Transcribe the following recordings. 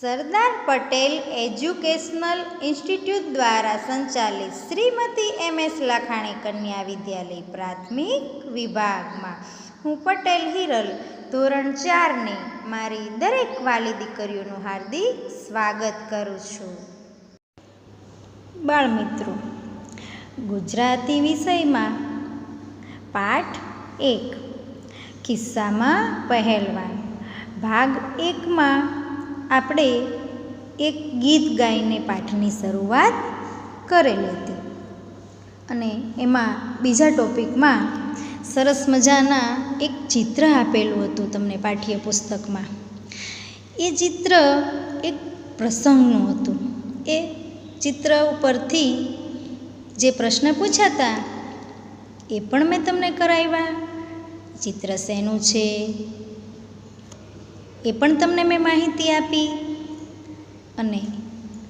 Sardar Patel educational institute દ્વારા સંચાલિત Shrimati M S. Lakhani કન્યા વિદ્યાલય પ્રાથમિક વિભાગમાં હું પટેલ હિરલ ધોરણ 4ની મારી દરેક વાલી દીકરીઓનું હાર્દિક સ્વાગત કરું છું. બાળમિત્રો, ગુજરાતી વિષયમાં પાઠ 1 કિસ્સામાં પહેલવાન ભાગ 1માં આપણે એક ગીત ગાઈને પાઠની શરૂઆત કરેલી હતી અને એમાં બીજા ટોપિકમાં સરસ મજાના એક ચિત્ર આપેલું હતું તમને પાઠ્યપુસ્તકમાં. એ ચિત્ર એક પ્રસંગનું હતું. એ ચિત્ર ઉપરથી જે પ્રશ્ન પૂછાતા એ પણ મેં તમને કરાવ્યા. ચિત્ર શેનું છે એ પણ તમને મેં માહિતી આપી અને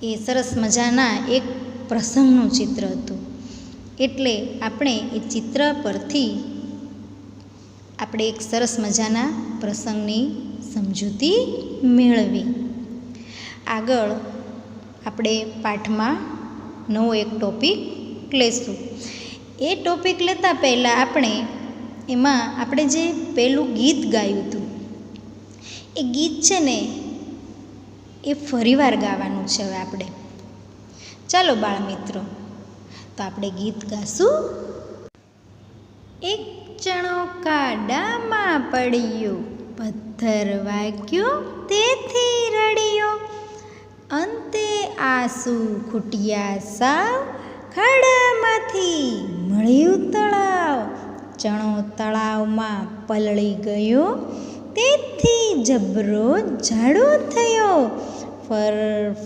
એ સરસ મજાના એક પ્રસંગનું ચિત્ર હતું. એટલે આપણે એ ચિત્ર પરથી આપણે એક સરસ મજાના પ્રસંગની સમજૂતી મેળવી. આગળ આપણે પાઠમાં નવો એક ટોપિક લઈશું. એ ટોપિક લેતા પહેલાં આપણે જે પહેલું ગીત ગાયું હતું એ ગીત છે ને એ ફરીવાર ગાવાનું છે. હવે આપણે ચાલો બાળમિત્રો, તો આપણે ગીત ગાશું. એક ચણો કાડામાં પડ્યો, પથ્થર વાગ્યો તેથી રડ્યો, અંતે આંસુ ખૂટ્યા સાવ, ખાડામાંથી મળ્યું તળાવ, ચણો તળાવમાં પલળી ગયો તેથી જબરો જાડો થયો,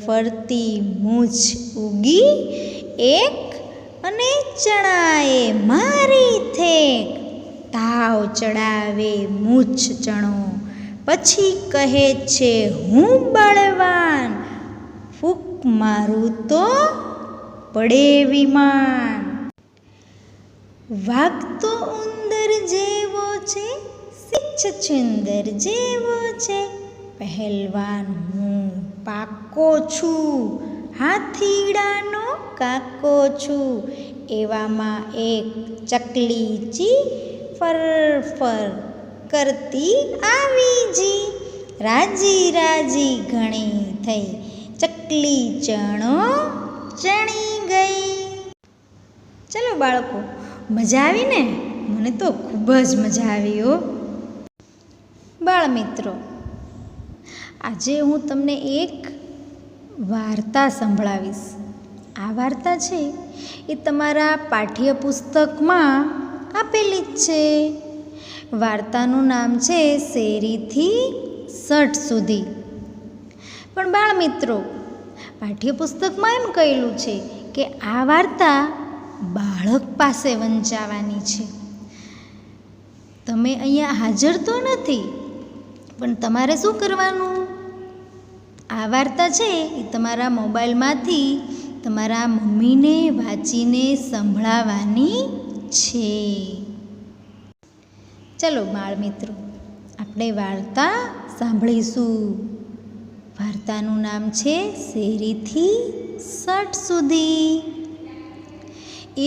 ફરતી મૂછ ઉગી એક અને ચણાએ મારી થેક, તાવ ચડાવે મૂછ ચણો પછી કહે છે હું બળવાન, ફૂંક મારું તો પડે વિમાન, વાગતો ઉંદર જેવો છે, છછુંદર જેવો છે, પહેલવાન હું પાકો છું, હાથીડાનો કાકો છું, એવામાં એક ચકલી જી ફર ફર કરતી આવી જી, રાજી રાજી ઘણી થઈ, ચકલી ચણો ચણી ગઈ. ચલો બાળકો, મજા આવી ને? મને તો ખૂબ જ મજા આવી હો. બાળમિત્રો, આજે હું તમને એક વાર્તા સંભળાવીશ. આ વાર્તા છે એ તમારા પાઠ્યપુસ્તકમાં આપેલી જ છે. વાર્તાનું નામ છે શેરીથી સટ સુધી. પણ બાળમિત્રો, પાઠ્યપુસ્તકમાં એમ કહેલું છે કે આ વાર્તા બાળક પાસે વંચાવવાની છે. તમે અહીંયા હાજર તો નથી, પણ તમારે શું કરવાનું? આ વાર્તા છે એ તમારા મોબાઈલમાંથી તમારા મમ્મીને વાંચીને સંભળાવવાની છે. ચલો બાળમિત્રો, આપણે વાર્તા સાંભળીશું. વાર્તાનું નામ છે શેરીથી સટ સુધી.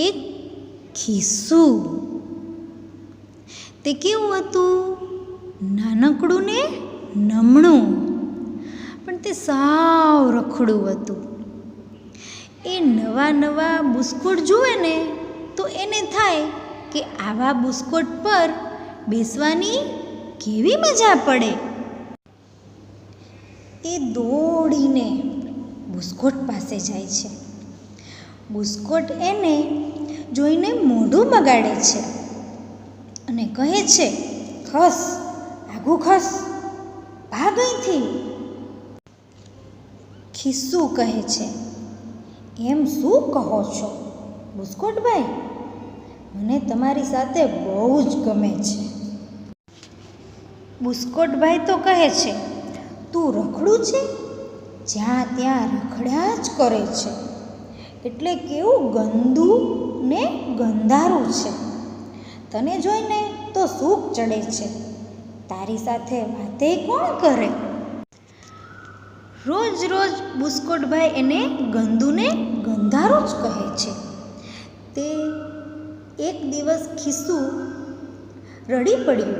એક ખિસ્સું. તે કેવું હતું? નાનકડું ને નમણું, પણ તે સાવ રખડું હતું. એ નવા નવા બુસ્કોટ જુએ ને તો એને થાય કે આવા બુસ્કોટ પર બેસવાની કેવી મજા પડે. એ દોડીને બુસ્કોટ પાસે જાય છે. બુસ્કોટ એને જોઈને મોઢું બગાડે છે અને કહે છે, ખસ, આગું ખસ, ભાગ અહીંથી. ખિસ્સું કહે છે, એમ શું કહો છો બુસ્કોટભાઈ? મને તમારી સાથે બહુ જ ગમે છે. બુસ્કોટભાઈ તો કહે છે, તું રખડું છે, જ્યાં ત્યાં રખડ્યા જ કરે છે, એટલે કેવું ગંદુ ને ગંધારું છે. તને જોઈને તો સૂક ચડે છે, તારી સાથે વાતે કોણ કરે? રોજ રોજ બુસ્કોટભાઈ એને ગંદુને ગંધારું જ કહે છે. તે એક દિવસ ખિસ્સું રડી પડ્યું.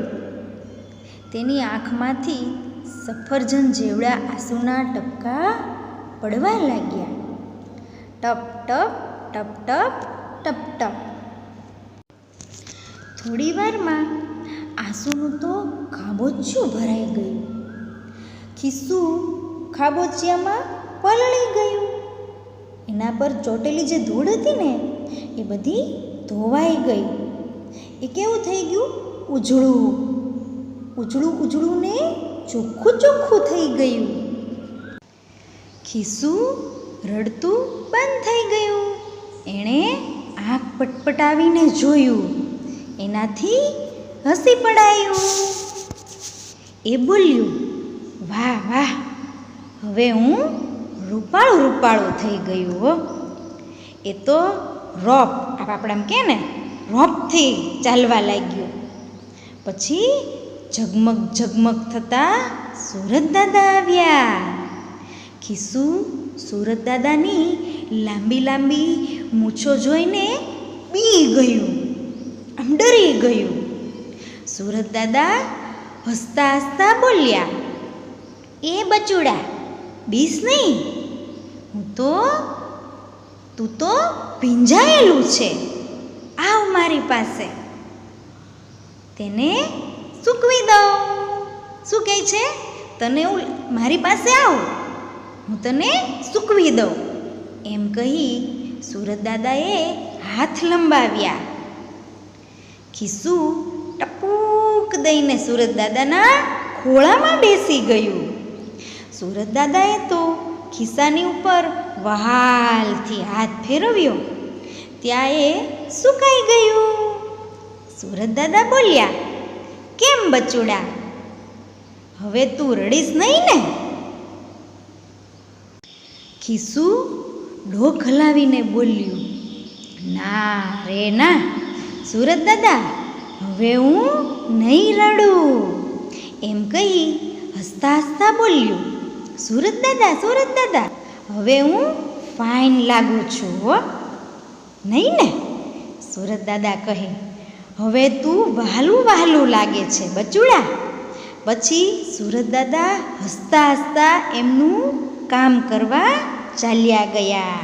તેની આંખમાંથી સફરજન જેવડા આંસુના ટપકા પડવા લાગ્યા. ટપ ટપ ટપ ટપ ટપ ટપ. થોડી વારમાં આંસુનું તો ખાબોચિયું ભરાઈ ગયું. ખિસ્સું ખાબોચિયામાં પલળી ગયું. એના પર ચોટેલી જે ધૂળ હતી ને એ બધી ધોવાઈ ગઈ. એ કેવું થઈ ગયું? ઉજળું ઉજળું ઉજળું ને ચોખ્ખું ચોખ્ખું થઈ ગયું. ખિસ્સું રડતું બંધ થઈ ગયું. એણે આંખ પટપટાવીને જોયું. એનાથી હસી પડાયું. એ બોલ્યું, વાહ વાહ, હવે હું રૂપાળું રૂપાળું થઈ ગયું હો. એ તો રોપ, આપણે આમ કહે ને, રોપથી ચાલવા લાગ્યું. પછી ઝગમગ ઝગમગ થતા સુરતદાદા આવ્યા. ખિસ્સું સુરતદાદાની લાંબી લાંબી મૂછો જોઈને બી ગયું, આમ ડરી ગયું. સુરતદાદા હસતા હસતા બોલ્યા, એ બચુડા, બીસ નહીં, તું તો ભીંજાયેલું છે. આવ મારી પાસે, તેને સૂકવી દઉં. શું કહે છે? તને મારી પાસે આવ, હું તને સૂકવી દઉં. એમ કહી સુરતદાદાએ હાથ લંબાવ્યા. ખિસ્સું ટપુક દઈને સુરતદાદાના ખોળામાં બેસી ગયું. સુરતદાદાએ તો ખિસ્સાની ઉપર વહાલથી હાથ ફેરવ્યો. ત્યાં એ સુકાઈ ગયું. સુરતદાદા બોલ્યા, કેમ બચુડા, હવે તું રડીશ નહીં ને? ખિસ્સું ડોક હલાવીને બોલ્યું, ના રે ના સુરતદાદા, હવે હું નહીં રડું. એમ કહી હસતા હસતા બોલ્યું, સુરતદાદા, હવે હું ફાઇન લાગુ છું હો, નહીં ને? સુરતદાદા કહે, હવે તું વહાલું વહાલું લાગે છે બચુડા. પછી સુરતદાદા હસતા હસતા એમનું કામ કરવા ચાલ્યા ગયા.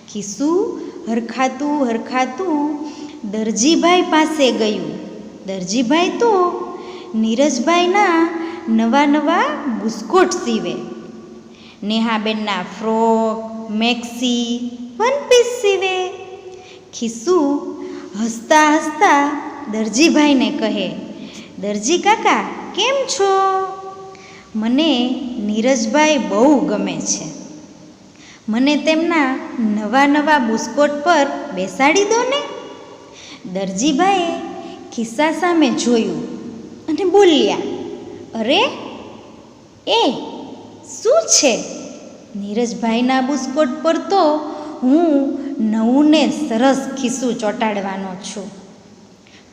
ખિસ્સું હરખાતું દરજીભાઈ પાસે ગયું. દરજીભાઈ તો નીરજભાઈના નવા નવા બુસ્કોટ સીવે. નેહાબેનના ફ્રોક, મેક્સી, વન પીસ સીવે. ખિસ્સું હસતા હસતા દરજીભાઈને કહે, દરજી કાકા કેમ છો? મને નીરજભાઈ બહુ ગમે છે. મને તેમના નવા નવા બુસ્કોટ પર બેસાડી દો ને. દરજીભાઈએ ખિસ્સા સામે જોયું અને બોલ્યા, અરે એ શું છે? નીરજભાઈના બુસ્કોટ પર તો હું નવું ને સરસ ખિસ્સું ચોંટાડવાનો છું.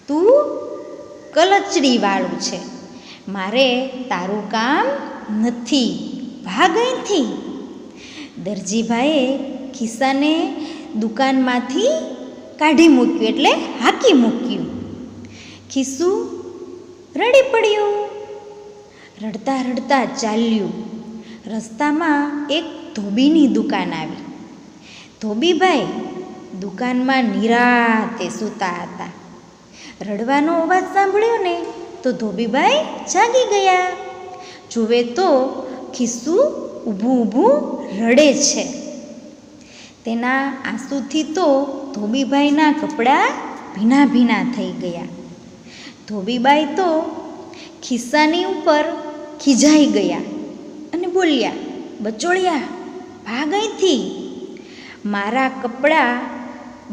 તું કલચડીવાળું છે. મારે તારું કામ નથી, ભાગ અહીંથી. દરજીભાઈએ ખિસ્સાને દુકાનમાંથી કાઢી મૂક્યું, એટલે હાંકી મૂક્યું. ખિસ્સું રડી પડ્યું. રડતા રડતા ચાલ્યું. રસ્તામાં એક ધોબીની દુકાન આવી. ધોબીભાઈ દુકાનમાં નિરાતે સૂતા હતા. રડવાનો અવાજ સાંભળ્યો ને તો ધોબીભાઈ જાગી ગયા. જુએ તો ખિસ્સું ઊભું રડે છે. તેના આંસુથી તો ધોબીભાઈના કપડાં ભીના ભીના થઈ ગયા. ધોબીબાઈ તો ખિસ્સાની ઉપર ખીજાઈ ગયા અને બોલ્યા, બચોળિયા, ભાગ અહીંથી. મારા કપડાં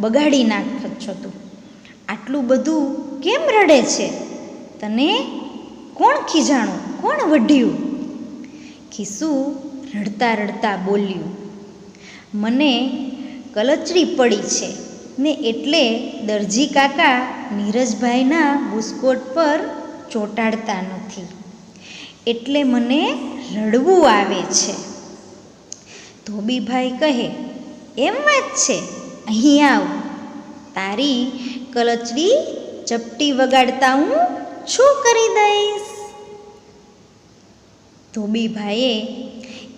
બગાડી નાખ્યો છો તું. આટલું બધું કેમ રડે છે? તને કોણ ખીજાણું, કોણ વઢ્યું? ખિસ્સું રડતા રડતા બોલ્યું, મને કલચડી પડી છે ને એટલે દરજી કાકા નીરજભાઈના બુસ્કોટ પર ચોંટાડતા નથી, એટલે મને રડવું આવે છે. ધોબીભાઈ કહે, એમ વાત છે, અહીં આવ, તારી કલચડી ચપટી વગાડતા હું શું કરી દઈશ. ધોબીભાઈએ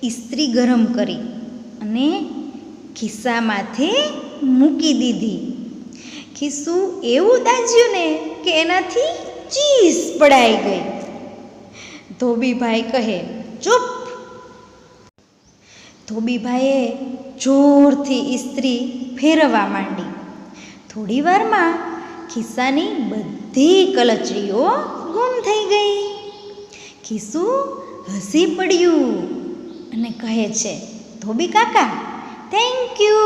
ઇસ્ત્રી ગરમ કરી અને ખિસ્સામાંથી મૂકી દીધી. ખિસ્સું એવું દાઝ્યું ને કે એનાથી ચીસ પડાઈ ગઈ. ધોબીભાઈ કહે, ચૂપ. ધોબીભાઈએ જોરથી ઇસ્ત્રી ફેરવવા માંડી. થોડી વારમાં ખિસ્સાની બધી કલચડીઓ ગુમ થઈ ગઈ. ખિસ્સું હસી પડ્યું અને કહે છે, ધોબી કાકા, થેન્ક યુ,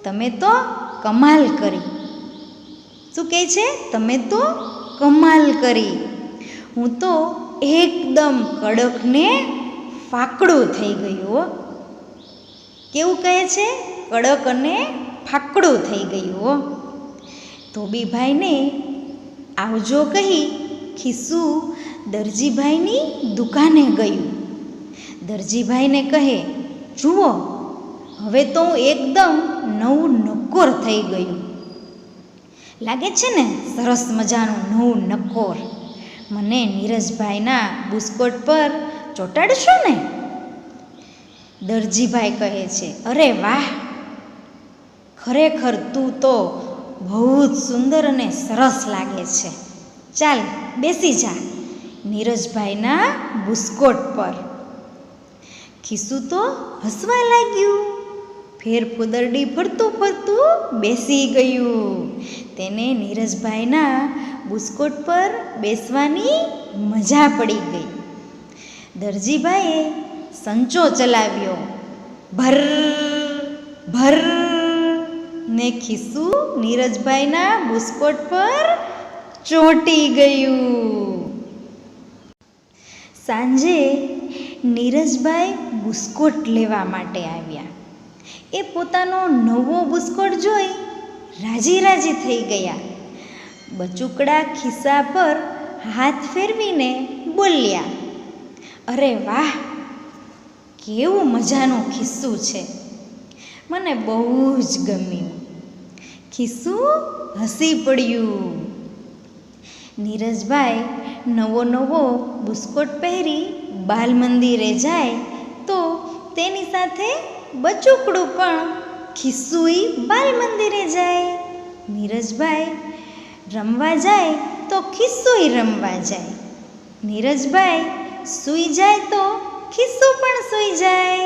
તમે તો કમાલ કરી. શું કહે છે? તમે તો કમાલ કરી. હું તો એકદમ કડક ને ફાકડું થઈ ગયું. કેવું કહે છે? કડક અને ફાકડું થઈ ગયું. ધોબીભાઈને આવજો કહી ખિસ્સું દરજીભાઈની દુકાને ગયું. દરજીભાઈને કહે, જુઓ, હવે તો હું એકદમ નવું નક્કોર થઈ ગયું. લાગે છે ને સરસ મજાનું નવું નક્કોર? મને નીરજભાઈના બુસ્કોટ પર ચોંટાડશો ને? દરજીભાઈ કહે છે, અરે વાહ, ખરેખર તું તો બહુ જ સુંદર અને સરસ લાગે છે. ચાલ બેસી જા નીરજભાઈના બુસ્કોટ પર. ખિસ્સું તો હસવા લાગ્યું. ફેરફુદરડી ફરતું ફરતું બેસી ગયું. તેને નીરજભાઈના બુસ્કોટ પર બેસવાની મજા પડી ગઈ. દરજીભાઈએ સંચો ચલાવ્યો. ભર ભર ને ખિસ્સું નીરજભાઈના બુસ્કોટ પર ચોંટી ગયું. સાંજે નીરજભાઈ બુસ્કોટ લેવા માટે આવ્યા. એ પોતાનો નવો બુસ્કોટ જોઈ રાજી રાજી થઈ ગયા. બચુકડા ખિસ્સા પર હાથ ફેરવીને બોલ્યા, અરે વાહ, કેવું મજાનું ખિસ્સું છે, મને બહુ જ ગમ્યું. ખિસ્સું હસી પડ્યું. નીરજભાઈ નવો નવો બુસ્કોટ પહેરી બાલ મંદિરે જાય તો તેની સાથે બચુકડું પણ ખિસ્સુઈ બાલ મંદિરે જાય. નીરજભાઈ રમવા જાય તો ખિસ્સુઈ રમવા જાય. નીરજભાઈ સૂઈ જાય તો ખિસ્સું પણ સૂઈ જાય.